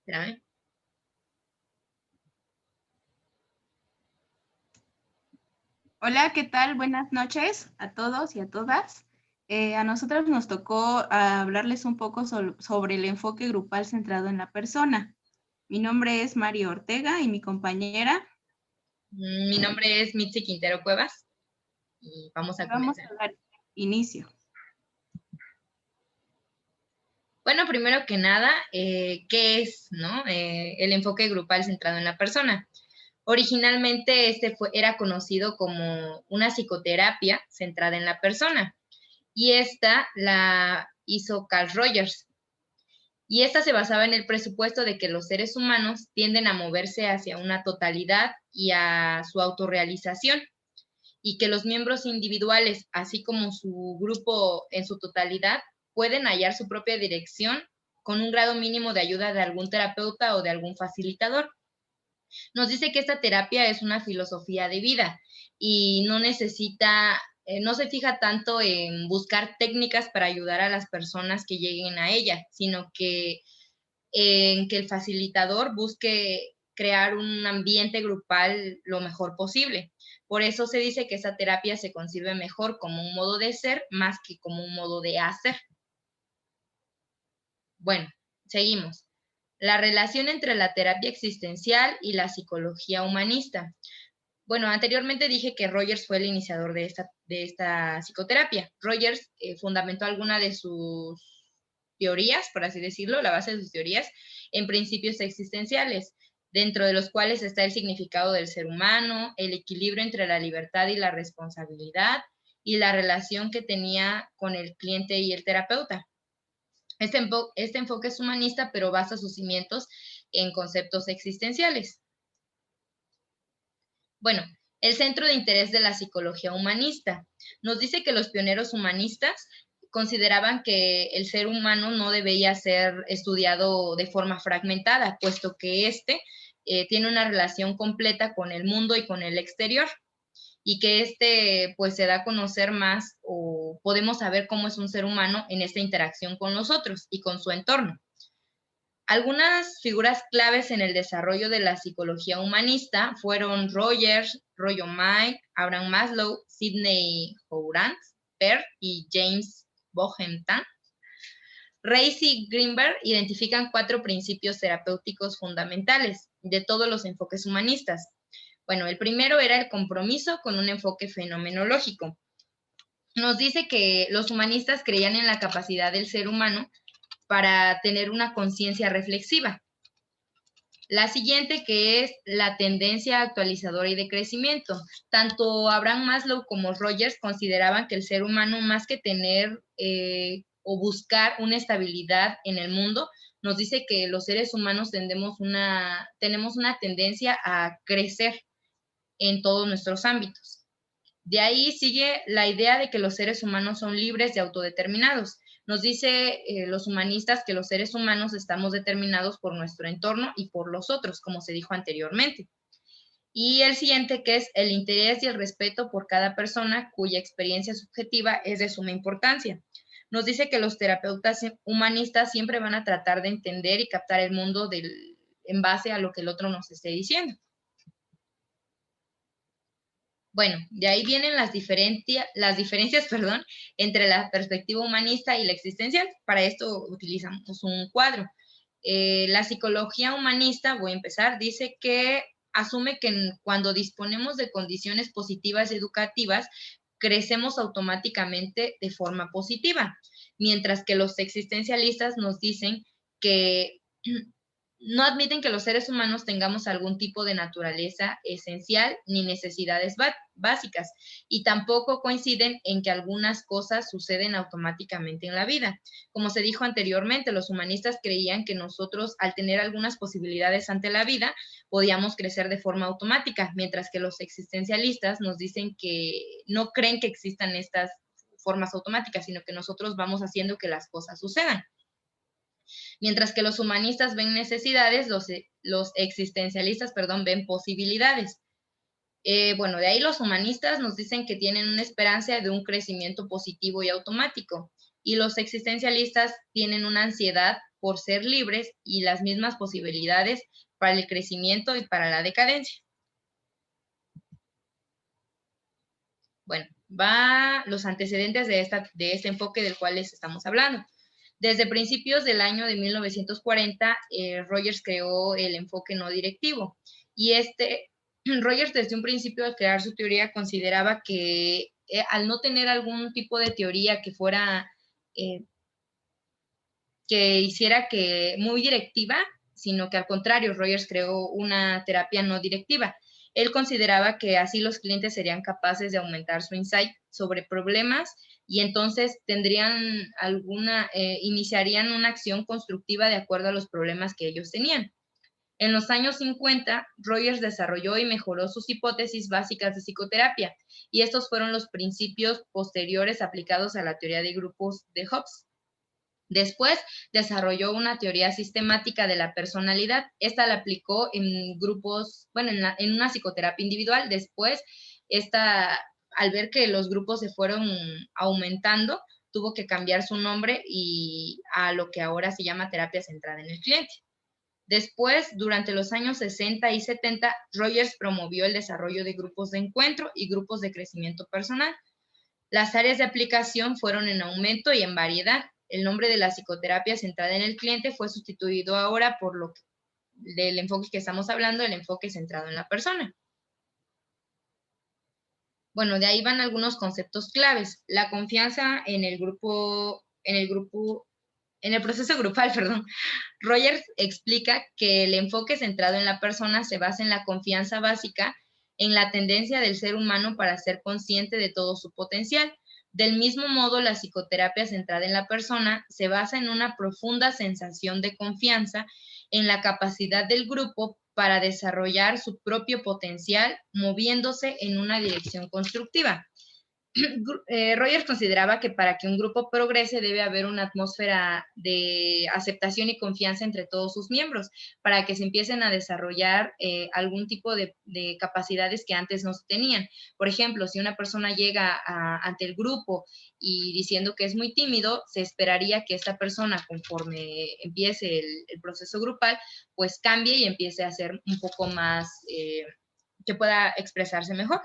Espérame. Hola, ¿qué tal? Buenas noches a todos y a todas. A nosotros nos tocó hablarles un poco sobre el enfoque grupal centrado en la persona. Mi nombre es Mario Ortega y mi compañera. Mi nombre es Mitzi Quintero Cuevas y vamos a Vamos comenzar. a dar inicio. Bueno, primero que nada, ¿qué es, no? El enfoque grupal centrado en la persona. Originalmente era conocido como una psicoterapia centrada en la persona y esta la hizo Carl Rogers. Y esta se basaba en el presupuesto de que los seres humanos tienden a moverse hacia una totalidad y a su autorrealización, y que los miembros individuales, así como su grupo en su totalidad, pueden hallar su propia dirección con un grado mínimo de ayuda de algún terapeuta o de algún facilitador. Nos dice que esta terapia es una filosofía de vida y no se fija tanto en buscar técnicas para ayudar a las personas que lleguen a ella, sino que en que el facilitador busque crear un ambiente grupal lo mejor posible. Por eso se dice que esa terapia se concibe mejor como un modo de ser más que como un modo de hacer. Bueno, seguimos. La relación entre la terapia existencial y la psicología humanista. Bueno, anteriormente dije que Rogers fue el iniciador de esta psicoterapia. Rogers fundamentó alguna de sus teorías, por así decirlo, la base de sus teorías, en principios existenciales, dentro de los cuales está el significado del ser humano, el equilibrio entre la libertad y la responsabilidad, y la relación que tenía con el cliente y el terapeuta. Este enfoque es humanista, pero basa sus cimientos en conceptos existenciales. Bueno, el centro de interés de la psicología humanista nos dice que los pioneros humanistas consideraban que el ser humano no debía ser estudiado de forma fragmentada, puesto que tiene una relación completa con el mundo y con el exterior, y que pues se da a conocer más, o podemos saber cómo es un ser humano en esta interacción con los otros y con su entorno. Algunas figuras claves en el desarrollo de la psicología humanista fueron Rogers, Rollo May, Abraham Maslow, Sidney Howard, Peirce y James Bohentan. Reis y Greenberg identifican 4 principios terapéuticos fundamentales de todos los enfoques humanistas. Bueno, el primero era el compromiso con un enfoque fenomenológico. Nos dice que los humanistas creían en la capacidad del ser humano para tener una conciencia reflexiva. La siguiente, que es la tendencia actualizadora y de crecimiento. Tanto Abraham Maslow como Rogers consideraban que el ser humano, más que tener o buscar una estabilidad en el mundo, nos dice que los seres humanos tenemos una tendencia a crecer en todos nuestros ámbitos. De ahí sigue la idea de que los seres humanos son libres y autodeterminados. Nos dice los humanistas que los seres humanos estamos determinados por nuestro entorno y por los otros, como se dijo anteriormente. Y el siguiente, que es el interés y el respeto por cada persona cuya experiencia subjetiva es de suma importancia. Nos dice que los terapeutas humanistas siempre van a tratar de entender y captar el mundo en base a lo que el otro nos esté diciendo. Bueno, de ahí vienen las diferencias, entre la perspectiva humanista y la existencial. Para esto utilizamos un cuadro. La psicología humanista, voy a empezar, dice que asume que cuando disponemos de condiciones positivas y educativas, crecemos automáticamente de forma positiva, mientras que los existencialistas nos dicen que no admiten que los seres humanos tengamos algún tipo de naturaleza esencial ni necesidades básicas, y tampoco coinciden en que algunas cosas suceden automáticamente en la vida. Como se dijo anteriormente, los humanistas creían que nosotros, al tener algunas posibilidades ante la vida, podíamos crecer de forma automática, mientras que los existencialistas nos dicen que no creen que existan estas formas automáticas, sino que nosotros vamos haciendo que las cosas sucedan. Mientras que los humanistas ven necesidades, los existencialistas, ven posibilidades. Bueno, de ahí los humanistas nos dicen que tienen una esperanza de un crecimiento positivo y automático, y los existencialistas tienen una ansiedad por ser libres y las mismas posibilidades para el crecimiento y para la decadencia. Bueno, va los antecedentes de este enfoque del cual les estamos hablando. Desde principios del año de 1940, Rogers creó el enfoque no directivo. Y Rogers desde un principio al crear su teoría consideraba que al no tener algún tipo de teoría que fuera, que hiciera que muy directiva, sino que al contrario, Rogers creó una terapia no directiva. Él consideraba que así los clientes serían capaces de aumentar su insight sobre problemas y entonces iniciarían una acción constructiva de acuerdo a los problemas que ellos tenían. En los años 50, Rogers desarrolló y mejoró sus hipótesis básicas de psicoterapia, y estos fueron los principios posteriores aplicados a la teoría de grupos de Hobbes. Después desarrolló una teoría sistemática de la personalidad. Esta la aplicó en grupos, bueno, en una psicoterapia individual. Después, al ver que los grupos se fueron aumentando, tuvo que cambiar su nombre a lo que ahora se llama terapia centrada en el cliente. Después, durante los años 60 y 70, Rogers promovió el desarrollo de grupos de encuentro y grupos de crecimiento personal. Las áreas de aplicación fueron en aumento y en variedad. El nombre de la psicoterapia centrada en el cliente fue sustituido ahora por del enfoque que estamos hablando, el enfoque centrado en la persona. Bueno, de ahí van algunos conceptos claves. La confianza en el proceso grupal, perdón. Rogers explica que el enfoque centrado en la persona se basa en la confianza básica, en la tendencia del ser humano para ser consciente de todo su potencial. Del mismo modo, la psicoterapia centrada en la persona se basa en una profunda sensación de confianza en la capacidad del grupo para desarrollar su propio potencial, moviéndose en una dirección constructiva. Rogers consideraba que para que un grupo progrese debe haber una atmósfera de aceptación y confianza entre todos sus miembros, para que se empiecen a desarrollar algún tipo de capacidades que antes no se tenían. Por ejemplo, si una persona llega ante el grupo y diciendo que es muy tímido, se esperaría que esta persona, conforme empiece el proceso grupal, pues cambie y empiece a ser un poco más, que pueda expresarse mejor.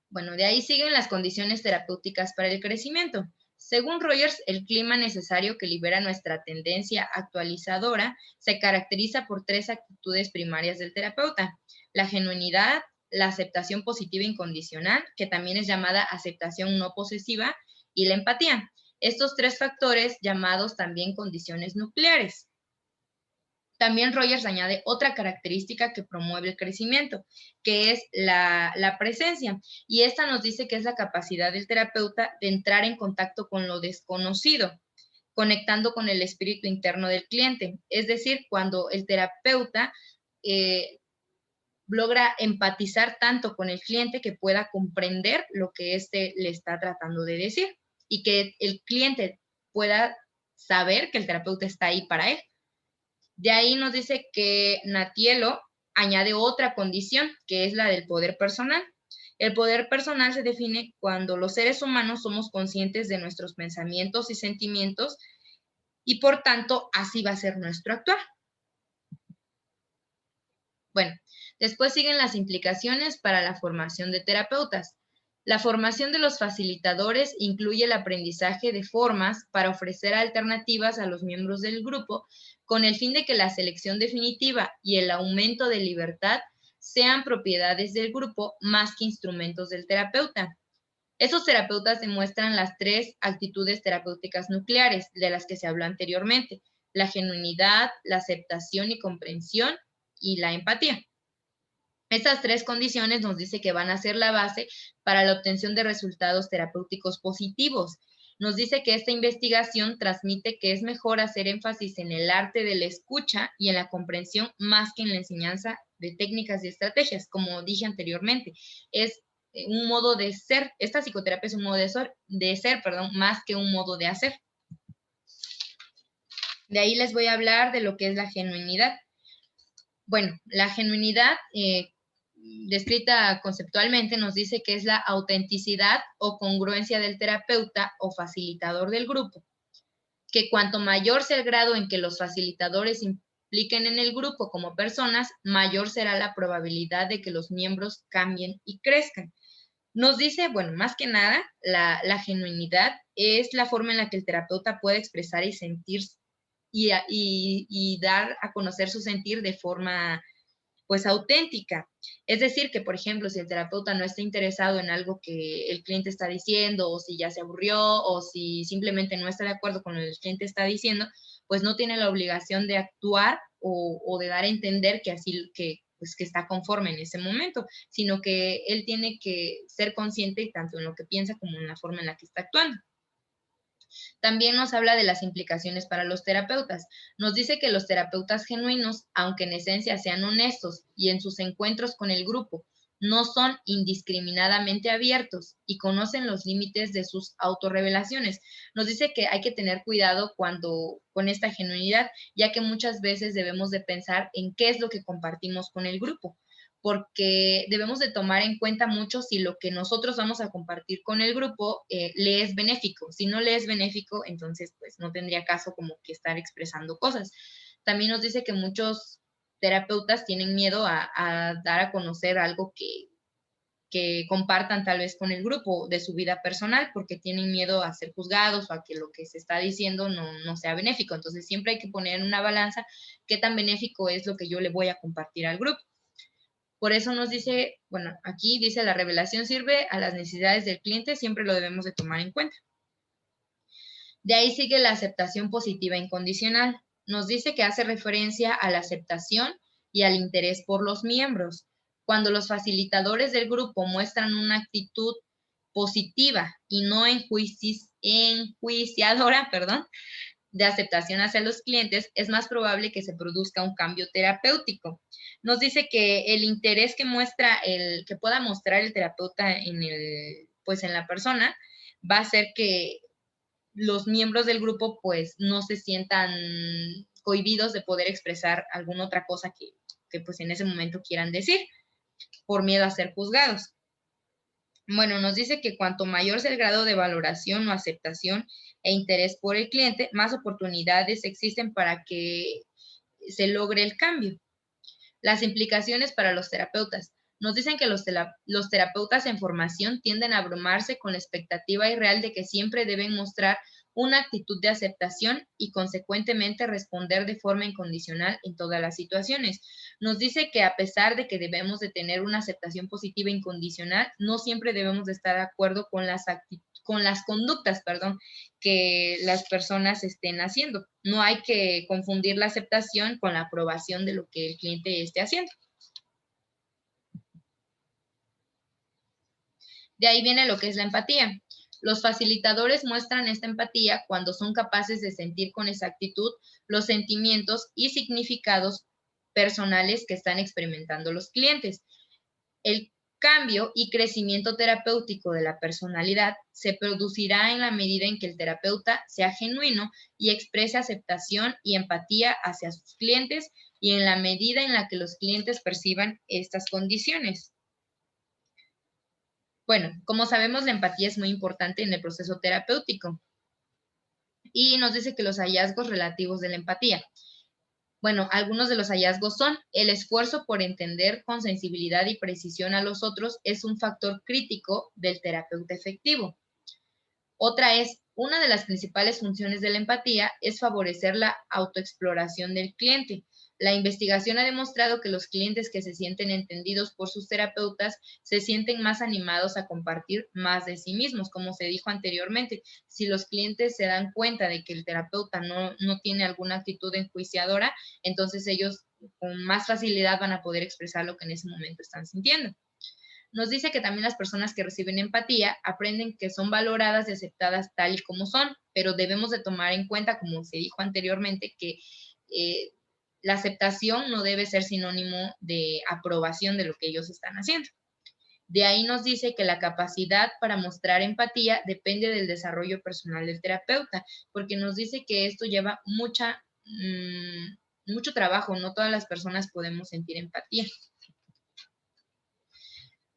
Bueno, de ahí siguen las condiciones terapéuticas para el crecimiento. Según Rogers, el clima necesario que libera nuestra tendencia actualizadora se caracteriza por 3 actitudes primarias del terapeuta: la genuinidad, la aceptación positiva incondicional, que también es llamada aceptación no posesiva, y la empatía. Estos 3 factores, llamados también condiciones nucleares. También Rogers añade otra característica que promueve el crecimiento, que es la presencia. Y esta nos dice que es la capacidad del terapeuta de entrar en contacto con lo desconocido, conectando con el espíritu interno del cliente. Es decir, cuando el terapeuta logra empatizar tanto con el cliente que pueda comprender lo que éste le está tratando de decir y que el cliente pueda saber que el terapeuta está ahí para él. De ahí nos dice que Natielo añade otra condición, que es la del poder personal. El poder personal se define cuando los seres humanos somos conscientes de nuestros pensamientos y sentimientos y por tanto así va a ser nuestro actuar. Bueno, después siguen las implicaciones para la formación de terapeutas. La formación de los facilitadores incluye el aprendizaje de formas para ofrecer alternativas a los miembros del grupo con el fin de que la selección definitiva y el aumento de libertad sean propiedades del grupo más que instrumentos del terapeuta. Estos terapeutas demuestran las 3 actitudes terapéuticas nucleares de las que se habló anteriormente: la genuinidad, la aceptación y comprensión y la empatía. Estas 3 condiciones nos dice que van a ser la base para la obtención de resultados terapéuticos positivos. Nos dice que esta investigación transmite que es mejor hacer énfasis en el arte de la escucha y en la comprensión más que en la enseñanza de técnicas y estrategias. Como dije anteriormente, es un modo de ser. Esta psicoterapia es un modo de ser, más que un modo de hacer. De ahí les voy a hablar de lo que es la genuinidad. Bueno, la genuinidad, descrita conceptualmente, nos dice que es la autenticidad o congruencia del terapeuta o facilitador del grupo. que cuanto mayor sea el grado en que los facilitadores impliquen en el grupo como personas, mayor será la probabilidad de que los miembros cambien y crezcan. Nos dice, bueno, más que nada, la genuinidad es la forma en la que el terapeuta puede expresar y sentir y dar a conocer su sentir de forma pues auténtica. Es decir, que por ejemplo, si el terapeuta no está interesado en algo que el cliente está diciendo, o si ya se aburrió, o si simplemente no está de acuerdo con lo que el cliente está diciendo, pues no tiene la obligación de actuar o de dar a entender que así, pues que está conforme en ese momento, sino que él tiene que ser consciente tanto en lo que piensa como en la forma en la que está actuando. También nos habla de las implicaciones para los terapeutas. Nos dice que los terapeutas genuinos, aunque en esencia sean honestos y en sus encuentros con el grupo, no son indiscriminadamente abiertos y conocen los límites de sus autorrevelaciones. Nos dice que hay que tener cuidado con esta genuinidad, ya que muchas veces debemos de pensar en qué es lo que compartimos con el grupo, porque debemos de tomar en cuenta mucho si lo que nosotros vamos a compartir con el grupo le es benéfico. Si no le es benéfico, entonces pues no tendría caso como que estar expresando cosas. También nos dice que muchos terapeutas tienen miedo a dar a conocer algo que compartan tal vez con el grupo de su vida personal, porque tienen miedo a ser juzgados o a que lo que se está diciendo no sea benéfico. Entonces siempre hay que poner en una balanza qué tan benéfico es lo que yo le voy a compartir al grupo. Por eso nos dice, bueno, aquí dice la revelación sirve a las necesidades del cliente, siempre lo debemos de tomar en cuenta. De ahí sigue la aceptación positiva incondicional. Nos dice que hace referencia a la aceptación y al interés por los miembros. Cuando los facilitadores del grupo muestran una actitud positiva y no enjuiciadora, de aceptación hacia los clientes, es más probable que se produzca un cambio terapéutico. Nos dice que el interés que que pueda mostrar el terapeuta pues en la persona, va a hacer que los miembros del grupo pues no se sientan cohibidos de poder expresar alguna otra cosa que pues en ese momento quieran decir, por miedo a ser juzgados. Bueno, nos dice que cuanto mayor sea el grado de valoración o aceptación e interés por el cliente, más oportunidades existen para que se logre el cambio. Las implicaciones para los terapeutas. Nos dicen que los terapeutas en formación tienden a abrumarse con la expectativa irreal de que siempre deben mostrar una actitud de aceptación y consecuentemente responder de forma incondicional en todas las situaciones. Nos dice que a pesar de que debemos de tener una aceptación positiva e incondicional, no siempre debemos de estar de acuerdo con las conductas, que las personas estén haciendo. No hay que confundir la aceptación con la aprobación de lo que el cliente esté haciendo. De ahí viene lo que es la empatía. Los facilitadores muestran esta empatía cuando son capaces de sentir con exactitud los sentimientos y significados personales que están experimentando los clientes. El cambio y crecimiento terapéutico de la personalidad se producirá en la medida en que el terapeuta sea genuino y exprese aceptación y empatía hacia sus clientes y en la medida en la que los clientes perciban estas condiciones. Bueno, como sabemos, la empatía es muy importante en el proceso terapéutico y nos dice que los hallazgos relativos de la empatía. Bueno, algunos de los hallazgos son el esfuerzo por entender con sensibilidad y precisión a los otros es un factor crítico del terapeuta efectivo. Otra es, una de las principales funciones de la empatía es favorecer la autoexploración del cliente. La investigación ha demostrado que los clientes que se sienten entendidos por sus terapeutas se sienten más animados a compartir más de sí mismos, como se dijo anteriormente. Si los clientes se dan cuenta de que el terapeuta no tiene alguna actitud enjuiciadora, entonces ellos con más facilidad van a poder expresar lo que en ese momento están sintiendo. Nos dice que también las personas que reciben empatía aprenden que son valoradas y aceptadas tal y como son, pero debemos de tomar en cuenta, como se dijo anteriormente, que la aceptación no debe ser sinónimo de aprobación de lo que ellos están haciendo. De ahí nos dice que la capacidad para mostrar empatía depende del desarrollo personal del terapeuta, porque nos dice que esto lleva mucho trabajo, no todas las personas podemos sentir empatía.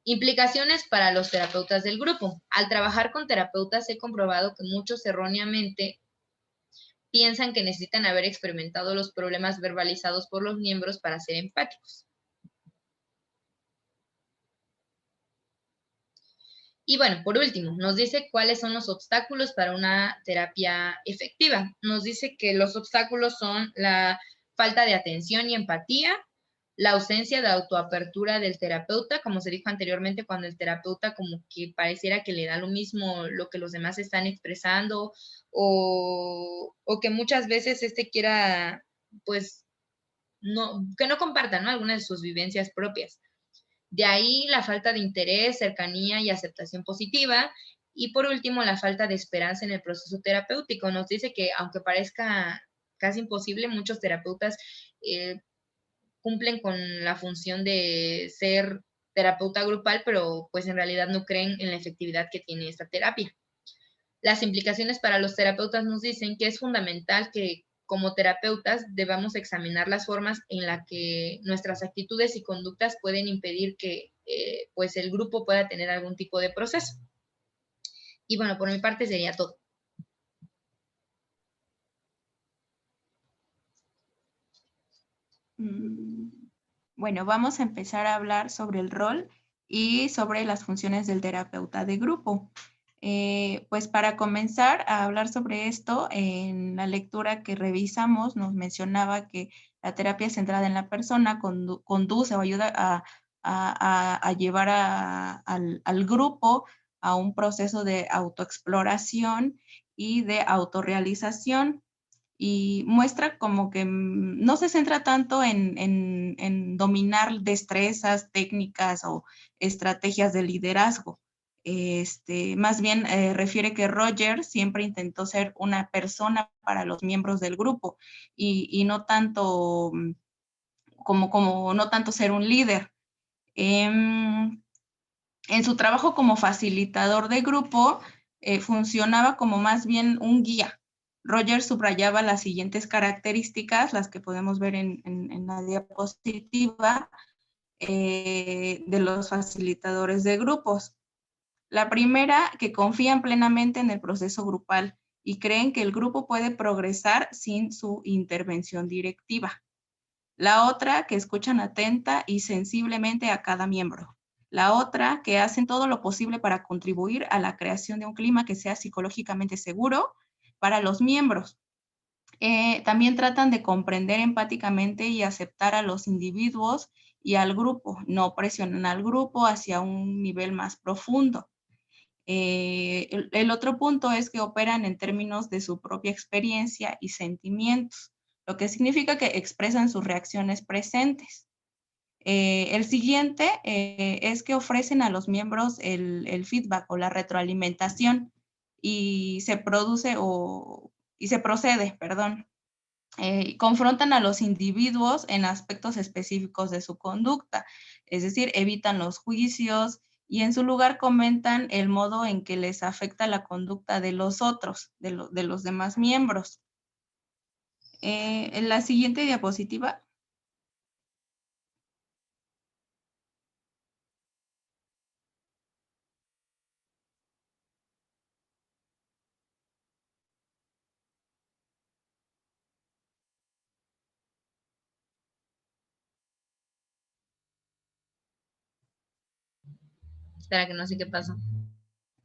Implicaciones para los terapeutas del grupo. Al trabajar con terapeutas he comprobado que muchos erróneamente piensan que necesitan haber experimentado los problemas verbalizados por los miembros para ser empáticos. Y bueno, por último, nos dice cuáles son los obstáculos para una terapia efectiva. Nos dice que los obstáculos son la falta de atención y empatía, la ausencia de autoapertura del terapeuta, como se dijo anteriormente, cuando el terapeuta como que pareciera que le da lo mismo lo que los demás están expresando, o que muchas veces quiera, pues, que no comparta, ¿no?, algunas de sus vivencias propias. De ahí la falta de interés, cercanía y aceptación positiva. Y por último, la falta de esperanza en el proceso terapéutico. Nos dice que aunque parezca casi imposible, muchos terapeutas cumplen con la función de ser terapeuta grupal, pero pues en realidad no creen en la efectividad que tiene esta terapia. Las implicaciones para los terapeutas nos dicen que es fundamental que como terapeutas debamos examinar las formas en las que nuestras actitudes y conductas pueden impedir que pues el grupo pueda tener algún tipo de proceso. Y bueno, por mi parte sería todo. Bueno, vamos a empezar a hablar sobre el rol y sobre las funciones del terapeuta de grupo. Pues para comenzar a hablar sobre esto, en la lectura que revisamos nos mencionaba que la terapia centrada en la persona conduce o ayuda a llevar al grupo a un proceso de autoexploración y de autorrealización, y muestra como que no se centra tanto en dominar destrezas, técnicas o estrategias de liderazgo. Más bien refiere que Roger siempre intentó ser una persona para los miembros del grupo y no tanto no tanto ser un líder. En su trabajo como facilitador de grupo, funcionaba como más bien un guía. Roger subrayaba las siguientes características, las que podemos ver en la diapositiva, de los facilitadores de grupos. La primera, que confían plenamente en el proceso grupal y creen que el grupo puede progresar sin su intervención directiva. La otra, que escuchan atenta y sensiblemente a cada miembro. La otra, que hacen todo lo posible para contribuir a la creación de un clima que sea psicológicamente seguro para los miembros. También tratan de comprender empáticamente y aceptar a los individuos y al grupo. No presionan al grupo hacia un nivel más profundo. El otro punto es que operan en términos de su propia experiencia y sentimientos, lo que significa que expresan sus reacciones presentes. El siguiente es que ofrecen a los miembros el feedback o la retroalimentación y se procede, perdón. Confrontan a los individuos en aspectos específicos de su conducta, es decir, evitan los juicios y en su lugar comentan el modo en que les afecta la conducta de los otros, de los demás miembros. En la siguiente diapositiva. Espera, que no sé qué pasó.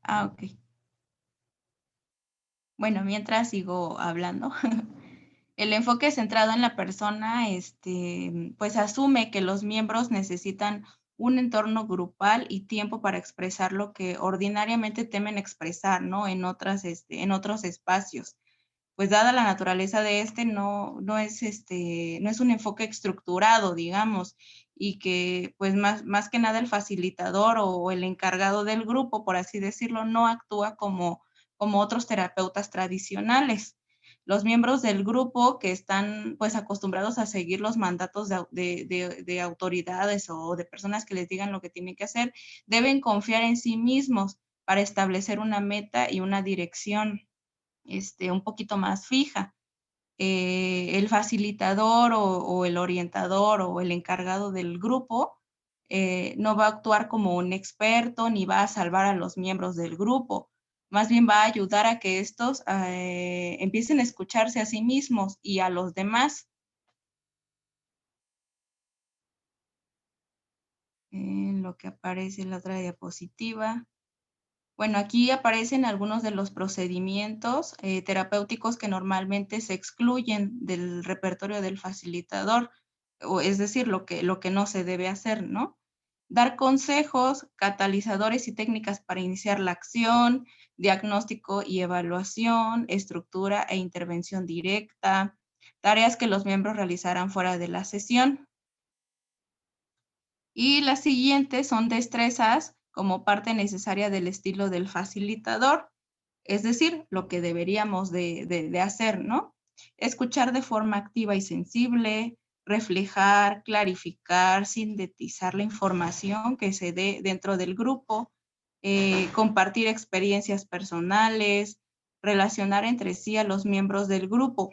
Ok. Bueno, mientras sigo hablando. El enfoque centrado en la persona, pues asume que los miembros necesitan un entorno grupal y tiempo para expresar lo que ordinariamente temen expresar, ¿no? En otros espacios. Pues dada la naturaleza de no es un enfoque estructurado, digamos, y que pues más que nada el facilitador o el encargado del grupo, por así decirlo, no actúa como otros terapeutas tradicionales. Los miembros del grupo que están pues acostumbrados a seguir los mandatos de autoridades o de personas que les digan lo que tienen que hacer, deben confiar en sí mismos para establecer una meta y una dirección un poquito más fija. El facilitador o el orientador o el encargado del grupo no va a actuar como un experto ni va a salvar a los miembros del grupo. más bien va a ayudar a que estos empiecen a escucharse a sí mismos y a los demás. En lo que aparece en la otra diapositiva. Bueno, aquí aparecen algunos de los procedimientos terapéuticos que normalmente se excluyen del repertorio del facilitador, o es decir, lo que no se debe hacer, ¿no? Dar consejos, catalizadores y técnicas para iniciar la acción, diagnóstico y evaluación, estructura e intervención directa, tareas que los miembros realizarán fuera de la sesión. Y las siguientes son destrezas como parte necesaria del estilo del facilitador, es decir, lo que deberíamos de hacer, ¿no? Escuchar de forma activa y sensible, reflejar, clarificar, sintetizar la información que se dé dentro del grupo, compartir experiencias personales, relacionar entre sí a los miembros del grupo,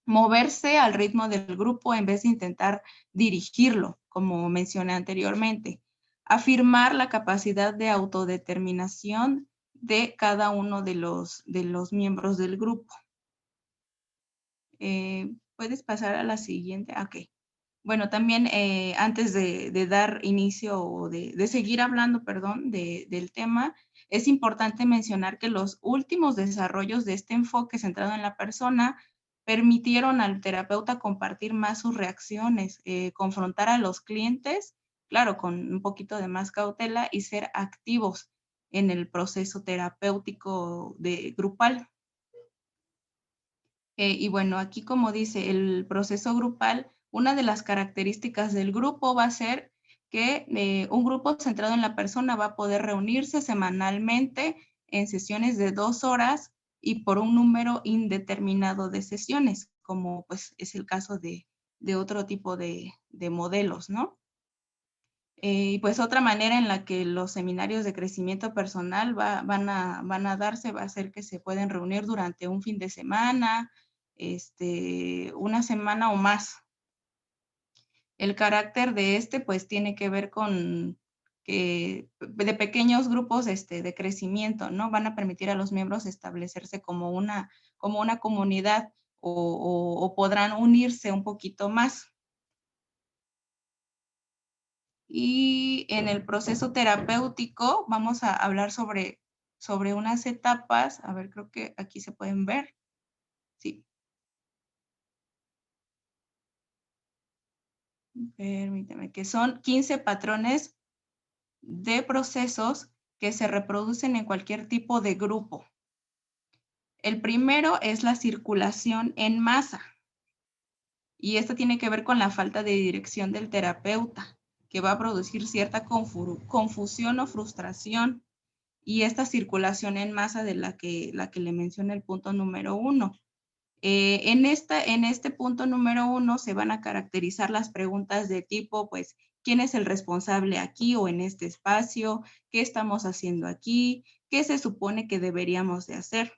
moverse al ritmo del grupo en vez de intentar dirigirlo, como mencioné anteriormente. Afirmar la capacidad de autodeterminación de cada uno de los miembros del grupo. ¿Puedes pasar a la siguiente? Ok. Bueno, también antes de dar inicio o de seguir hablando, perdón, del tema, es importante mencionar que los últimos desarrollos de este enfoque centrado en la persona permitieron al terapeuta compartir más sus reacciones, confrontar a los clientes, claro, con un poquito de más cautela y ser activos en el proceso terapéutico grupal. Y bueno, aquí como dice el proceso grupal, una de las características del grupo va a ser que un grupo centrado en la persona va a poder reunirse semanalmente en sesiones de 2 horas y por un número indeterminado de sesiones, como pues es el caso de otro tipo de modelos, ¿no? Y pues otra manera en la que los seminarios de crecimiento personal van a darse va a ser que se pueden reunir durante un fin de semana, una semana o más. El carácter de pues tiene que ver con que de pequeños grupos de crecimiento, ¿no? Van a permitir a los miembros establecerse como una comunidad o podrán unirse un poquito más. Y en el proceso terapéutico vamos a hablar sobre unas etapas. A ver, creo que aquí se pueden ver. Sí. Permíteme, que son 15 patrones de procesos que se reproducen en cualquier tipo de grupo. El primero es la circulación en masa. Y esto tiene que ver con la falta de dirección del terapeuta, que va a producir cierta confusión o frustración. Y esta circulación en masa de la que le mencioné el punto número 1. En este punto número 1 se van a caracterizar las preguntas de tipo, pues, ¿quién es el responsable aquí o en este espacio? ¿Qué estamos haciendo aquí? ¿Qué se supone que deberíamos de hacer?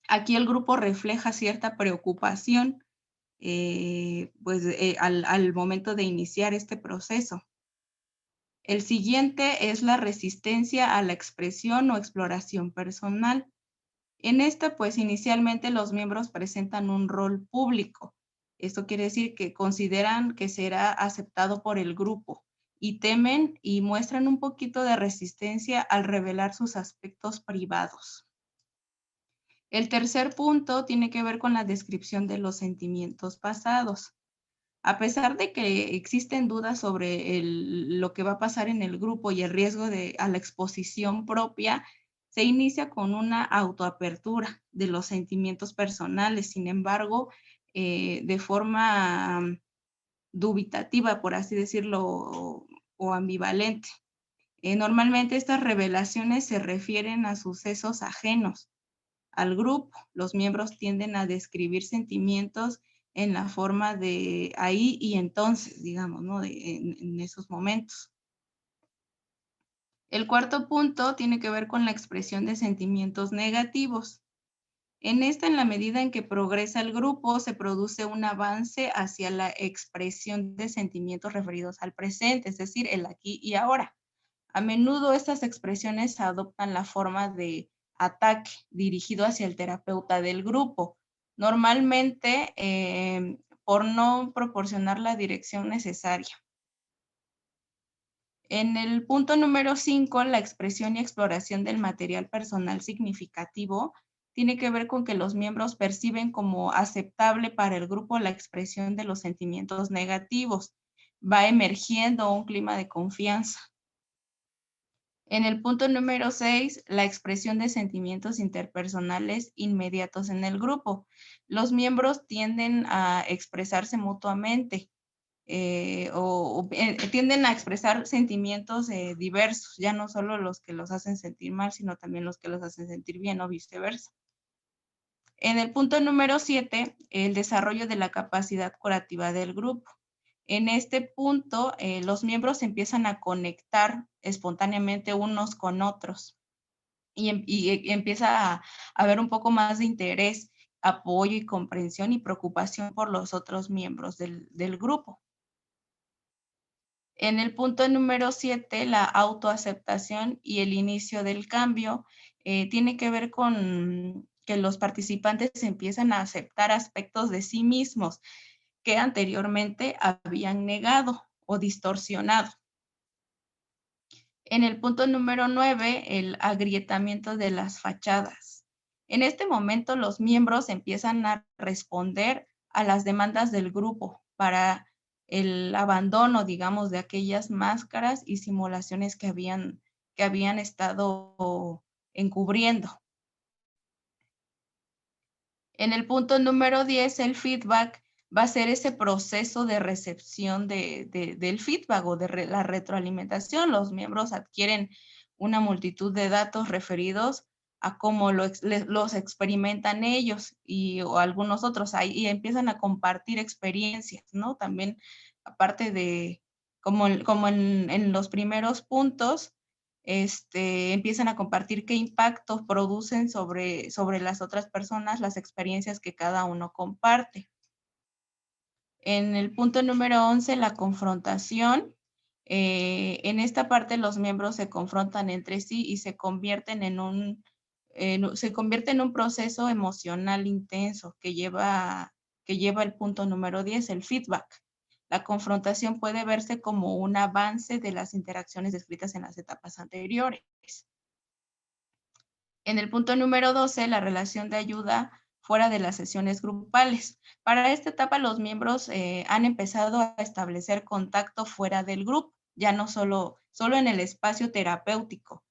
Aquí el grupo refleja cierta preocupación al momento de iniciar este proceso. El siguiente es la resistencia a la expresión o exploración personal. En esta, pues inicialmente los miembros presentan un rol público. Esto quiere decir que consideran que será aceptado por el grupo y temen y muestran un poquito de resistencia al revelar sus aspectos privados. El tercer punto tiene que ver con la descripción de los sentimientos pasados. A pesar de que existen dudas sobre lo que va a pasar en el grupo y el riesgo a la exposición propia, se inicia con una autoapertura de los sentimientos personales. Sin embargo, de forma dubitativa, por así decirlo, o ambivalente. Normalmente estas revelaciones se refieren a sucesos ajenos al grupo. Los miembros tienden a describir sentimientos en la forma de ahí y entonces, digamos, ¿no? En esos momentos. El cuarto punto tiene que ver con la expresión de sentimientos negativos. En la medida en que progresa el grupo, se produce un avance hacia la expresión de sentimientos referidos al presente, es decir, el aquí y ahora. A menudo estas expresiones adoptan la forma de ataque dirigido hacia el terapeuta del grupo, normalmente por no proporcionar la dirección necesaria. En el punto número 5, la expresión y exploración del material personal significativo tiene que ver con que los miembros perciben como aceptable para el grupo la expresión de los sentimientos negativos. Va emergiendo un clima de confianza. En el punto número 6, la expresión de sentimientos interpersonales inmediatos en el grupo. Los miembros tienden a expresarse mutuamente tienden a expresar sentimientos diversos, ya no solo los que los hacen sentir mal, sino también los que los hacen sentir bien o viceversa. En el punto número 7, el desarrollo de la capacidad curativa del grupo. En este punto, los miembros empiezan a conectar espontáneamente unos con otros y empieza a haber un poco más de interés, apoyo y comprensión y preocupación por los otros miembros del grupo. En el punto número 7, la autoaceptación y el inicio del cambio tiene que ver con que los participantes empiezan a aceptar aspectos de sí mismos que anteriormente habían negado o distorsionado. En el punto número 9, el agrietamiento de las fachadas. En este momento los miembros empiezan a responder a las demandas del grupo para el abandono, digamos, de aquellas máscaras y simulaciones que habían estado encubriendo. En el punto número 10, el feedback va a ser ese proceso de recepción del feedback o de la retroalimentación. Los miembros adquieren una multitud de datos referidos a cómo los experimentan ellos o algunos otros y empiezan a compartir experiencias, ¿no? También, aparte de, como en los primeros puntos, empiezan a compartir qué impactos producen sobre las otras personas, las experiencias que cada uno comparte. En el punto número 11, la confrontación. En esta parte los miembros se confrontan entre sí y se convierte en un proceso emocional intenso que lleva el punto número 10, el feedback. La confrontación puede verse como un avance de las interacciones descritas en las etapas anteriores. En el punto número 12, la relación de ayuda fuera de las sesiones grupales. Para esta etapa los miembros han empezado a establecer contacto fuera del grupo, ya no solo en el espacio terapéutico.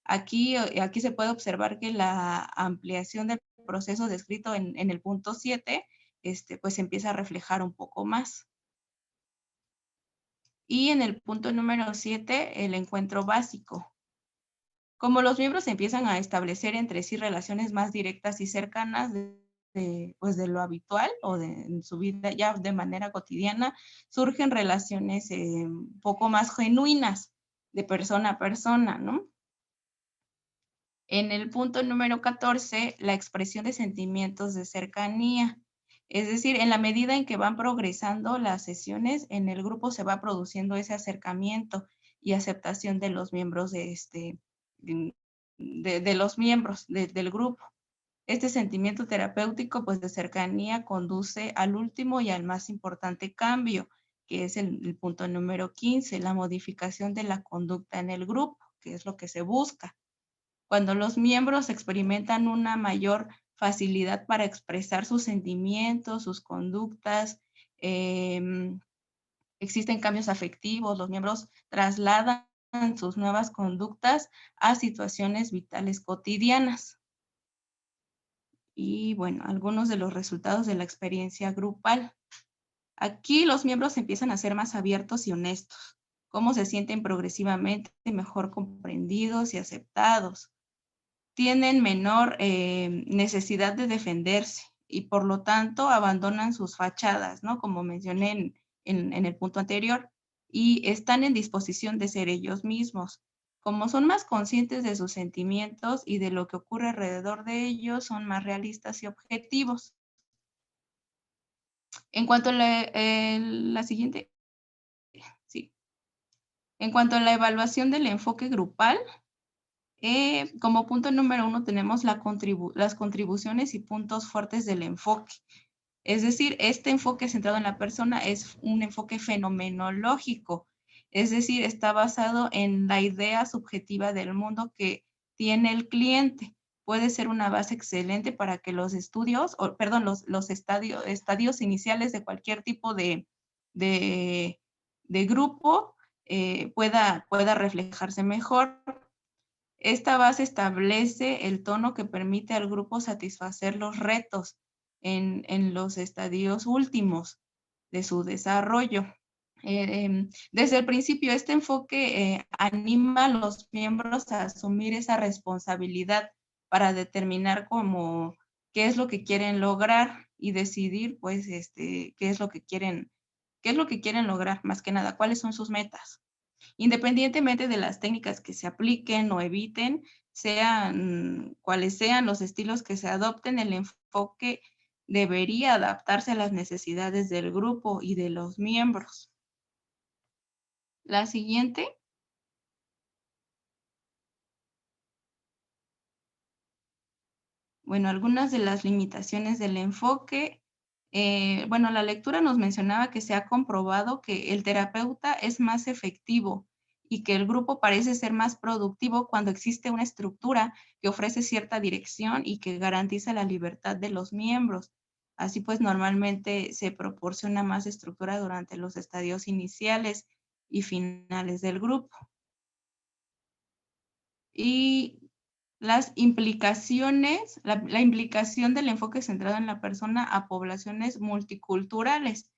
Aquí se puede observar que la ampliación del proceso descrito en el punto 7, pues empieza a reflejar un poco más. Y en el punto número 7, el encuentro básico. Como los miembros empiezan a establecer entre sí relaciones más directas y cercanas pues de lo habitual o en su vida ya de manera cotidiana, surgen relaciones un poco más genuinas de persona a persona, ¿no? En el punto número 14, la expresión de sentimientos de cercanía. Es decir, en la medida en que van progresando las sesiones, en el grupo se va produciendo ese acercamiento y aceptación de los miembros de los miembros del grupo. Este sentimiento terapéutico pues, de cercanía conduce al último y al más importante cambio, que es el punto número 15, la modificación de la conducta en el grupo, que es lo que se busca. Cuando los miembros experimentan una mayor facilidad para expresar sus sentimientos, sus conductas, existen cambios afectivos, los miembros trasladan sus nuevas conductas a situaciones vitales cotidianas. Y bueno, algunos de los resultados de la experiencia grupal. Aquí los miembros empiezan a ser más abiertos y honestos. Cómo se sienten progresivamente mejor comprendidos y aceptados. Tienen menor necesidad de defenderse y por lo tanto abandonan sus fachadas, ¿no? Como mencioné en el punto anterior, y están en disposición de ser ellos mismos. Como son más conscientes de sus sentimientos y de lo que ocurre alrededor de ellos, son más realistas y objetivos. En cuanto a la siguiente, sí. En cuanto a la evaluación del enfoque grupal, Como punto número 1 tenemos las contribuciones y puntos fuertes del enfoque. Es decir, este enfoque centrado en la persona es un enfoque fenomenológico, es decir, está basado en la idea subjetiva del mundo que tiene el cliente. Puede ser una base excelente para que los estudios, los estadios iniciales de cualquier tipo de grupo pueda reflejarse mejor. Esta base establece el tono que permite al grupo satisfacer los retos en los estadios últimos de su desarrollo. Desde el principio, este enfoque anima a los miembros a asumir esa responsabilidad para determinar qué es lo que quieren lograr y decidir, pues, qué es lo que quieren lograr, más que nada, cuáles son sus metas. Independientemente de las técnicas que se apliquen o eviten, sean cuales sean los estilos que se adopten, el enfoque debería adaptarse a las necesidades del grupo y de los miembros. La siguiente. Bueno, algunas de las limitaciones del enfoque. La lectura nos mencionaba que se ha comprobado que el terapeuta es más efectivo y que el grupo parece ser más productivo cuando existe una estructura que ofrece cierta dirección y que garantiza la libertad de los miembros. Así pues, normalmente se proporciona más estructura durante los estadios iniciales y finales del grupo. Y las implicaciones, la implicación del enfoque centrado en la persona a poblaciones multiculturales.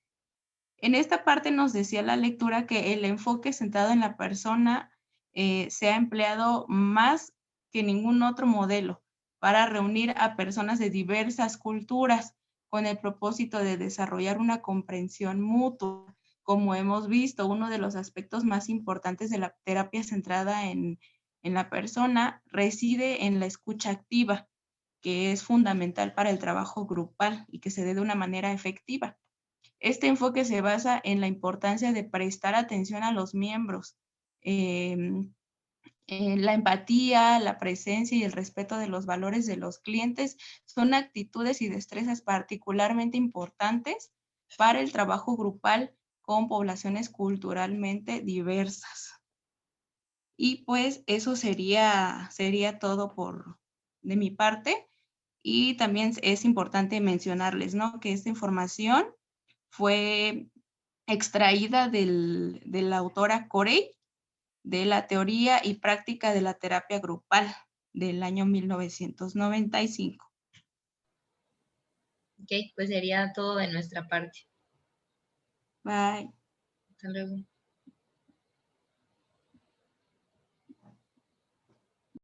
En esta parte nos decía la lectura que el enfoque centrado en la persona se ha empleado más que ningún otro modelo para reunir a personas de diversas culturas con el propósito de desarrollar una comprensión mutua. Como hemos visto, uno de los aspectos más importantes de la terapia centrada en la persona reside en la escucha activa, que es fundamental para el trabajo grupal y que se dé de una manera efectiva. Este enfoque se basa en la importancia de prestar atención a los miembros, la empatía, la presencia y el respeto de los valores de los clientes son actitudes y destrezas particularmente importantes para el trabajo grupal con poblaciones culturalmente diversas. Y pues eso sería todo de mi parte. Y también es importante mencionarles, ¿no?, que esta información fue extraída de la autora Corey, de la teoría y práctica de la terapia grupal del año 1995. Ok, pues sería todo de nuestra parte. Bye. Hasta luego.